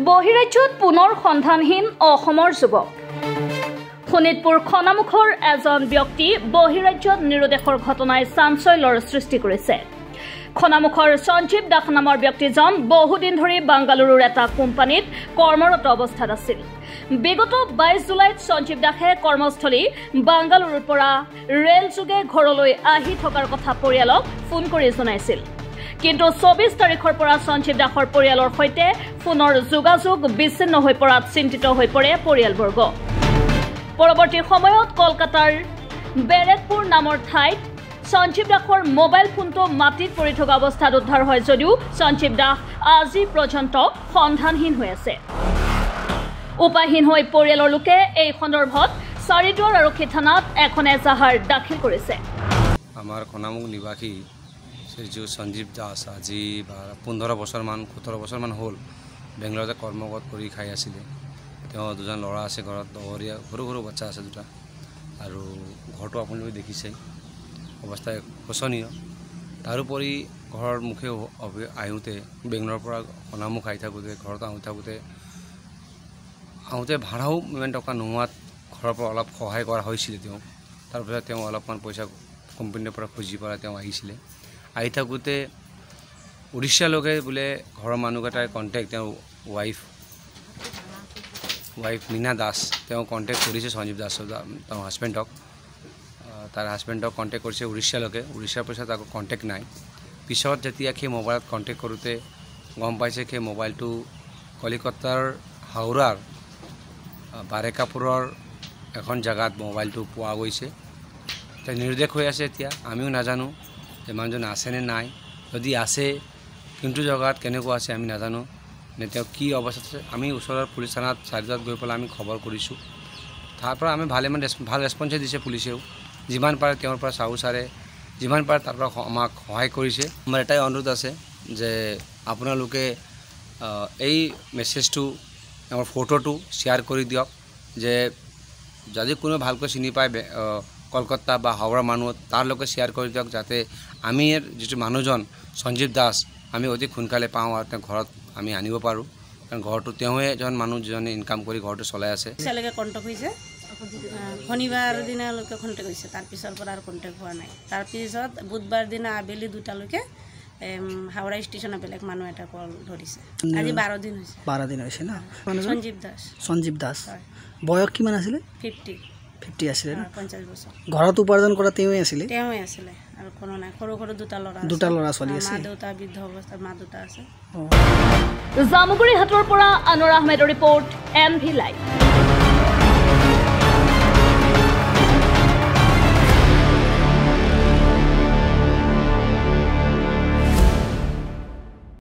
বহিৰাজ্যত পুনৰ সন্ধানহীন অসমৰ যুৱক। শোণিতপুৰ খনামুখৰ এজন ব্যক্তি বহিৰাজ্যত নিৰুদ্দেশৰ ঘটনাই চাঞ্চল্যৰ সৃষ্টি কৰিছে। খনামুখৰ সঞ্জীৱ দাস নামৰ ব্যক্তিজন বহুদিন ধৰি বাংগালুৰুৰ এটা কোম্পানীত কৰ্মৰত অৱস্থাত আছিল। বিগত 22 জুলাইত সঞ্জীৱ দাসে কৰ্মস্থলী বাংগালুৰুৰ পৰা ৰেলযোগে ঘৰলৈ আহি থকাৰ কথা পৰিয়ালক ফোন কৰি জনাইছিল। কিন্তু 24 তাৰিখৰ পৰা সঞ্জীৱ দাসৰ পৰিয়ালৰ সৈতে ফোনৰ যোগাযোগ বিচ্ছিন্ন হৈ পৰাত চিন্তিত হৈ পৰে পৰিয়ালবৰ্গ। পৰৱৰ্তী সময়ত কলকাতাৰ বেৰেকপুৰ নামৰ ঠাইত সঞ্জীৱ দাসৰ মোবাইল ফোনটো মাটিত পৰি থকা অৱস্থাত উদ্ধাৰ হয় যদিও সঞ্জীৱ দাস আজি পৰ্যন্ত সন্ধানহীন হৈ আছে। উপায়হীন হৈ পৰিয়ালৰ লোকে এই সন্দৰ্ভত চাৰিদুৱাৰ আৰক্ষী থানাত এখন এজাহাৰ দাখিল কৰিছে। আমাৰ খনামুখ নিবাসী শ্ৰীযুত সঞ্জীৱ দাস আজি 15 বছৰমান 17 বছৰমান হ'ল বেংগলৰতে কৰ্মৰত কৰি খাই আছিলে। তেওঁ দুজন ল'ৰা আছে, ঘৰত সৰু সৰু বাচ্চা আছে দুটা, আৰু ঘৰটো আপোনালোকে দেখিছে অৱস্থা শোচনীয়। তাৰোপৰি ঘৰৰ মুখে আহোঁতে বেংগলোৰৰ পৰা খনামুখ আহি থাকোঁতে ঘৰত আহোঁতে ভাড়াও ইমান টকা নোহোৱাত ঘৰৰ পৰা অলপ সহায় কৰা হৈছিলে। তাৰপিছত তেওঁ অলপমান পইচা কোম্পানীৰ পৰা খুজি পেলাই তেওঁ আহিছিলে। আহি থাকোঁতে উৰিষ্যালৈকে বোলে ঘৰৰ মানুহকেইটাৰ কণ্টেক্ট, তেওঁৰ ৱাইফ মীনা দাস, তেওঁ কণ্টেক্ট কৰিছে সঞ্জীৱ দাসৰ তেওঁৰ হাজবেণ্ডক। তাৰ হাজবেণ্ডক কণ্টেক্ট কৰিছে উৰিষ্যালৈকে। উৰিষ্যাৰ পিছত আকৌ কণ্টেক্ট নাই। পিছত যেতিয়া সেই মোবাইলত কণ্টেক্ট কৰোঁতে গম পাইছে সেই মোবাইলটো কলিকতাৰ হাওৰাৰ বাৰেকাপুৰৰ এখন জেগাত মোবাইলটো পোৱা গৈছে। তেওঁ নিৰুদ্দেশ হৈ আছে। এতিয়া আমিও নাজানো যে মানুহজন আছেনে নাই। যদি আছে, কোনটো জেগাত কেনেকুৱা আছে আমি নাজানো, নে তেওঁ কি অৱস্থাত আছে। আমি ওচৰৰ পুলিচ থানাত চাৰিটাত গৈ পেলাই আমি খবৰ কৰিছোঁ। তাৰ পৰা আমি ভাল ৰেছপঞ্চে দিছে পুলিচেও। যিমান পাৰে তেওঁৰ পৰা চাহু ছাৰে যিমান পাৰে তাৰ পৰা আমাক সহায় কৰিছে। আমাৰ এটাই অনুৰোধ আছে যে আপোনালোকে এই মেছেজটো, আমাৰ ফটোটো শ্বেয়াৰ কৰি দিয়ক, যে যদি কোনো ভালকৈ চিনি পায় কলকাতা বা হাওৰা মানুহ তাৰ লগত শ্বেয়াৰ কৰি দিয়ক, যাতে আমি যিটো মানুহজন সঞ্জীৱ দাস আমি অতি সোনকালে পাওঁ আৰু তেওঁ ঘৰত আমি আনিব পাৰোঁ। কাৰণ ঘৰটো তেওঁৱে এজন মানুহ যিজনে ইনকাম কৰি ঘৰটো চলাই আছে। এতিয়ালৈকে কণ্টেক্ট হৈছে, শনিবাৰ দিনালৈকে কণ্টেক্ট হৈছে, তাৰপিছৰ পৰা আৰু কণ্টেক্ট হোৱা নাই। তাৰপিছত বুধবাৰ দিনা আবেলি 2টালৈকে হাওৰা ষ্টেচনত বেলেগ মানুহ এটা কল ধৰিছে। আজি 12 দিন হৈছে। 12 দিন হৈছে না? সঞ্জীৱ দাস বয়স কিমান আছিলে? 50 আছিলে না? 50 বছৰ। ঘৰত উপাৰ্জন কৰা তেওঁৱে আছিলে? তেওঁৱে আছিলে, আৰু কোনো নাই। সৰু দুটা ল'ৰা ছোৱালী আছে। মা দেউতা বৃদ্ধ অৱস্থাত মা দুটা আছে। জামুগুৰি হাটৰ পৰা আনোৱাৰ আহমেদৰ ৰিপৰ্ট, NV লাইভ।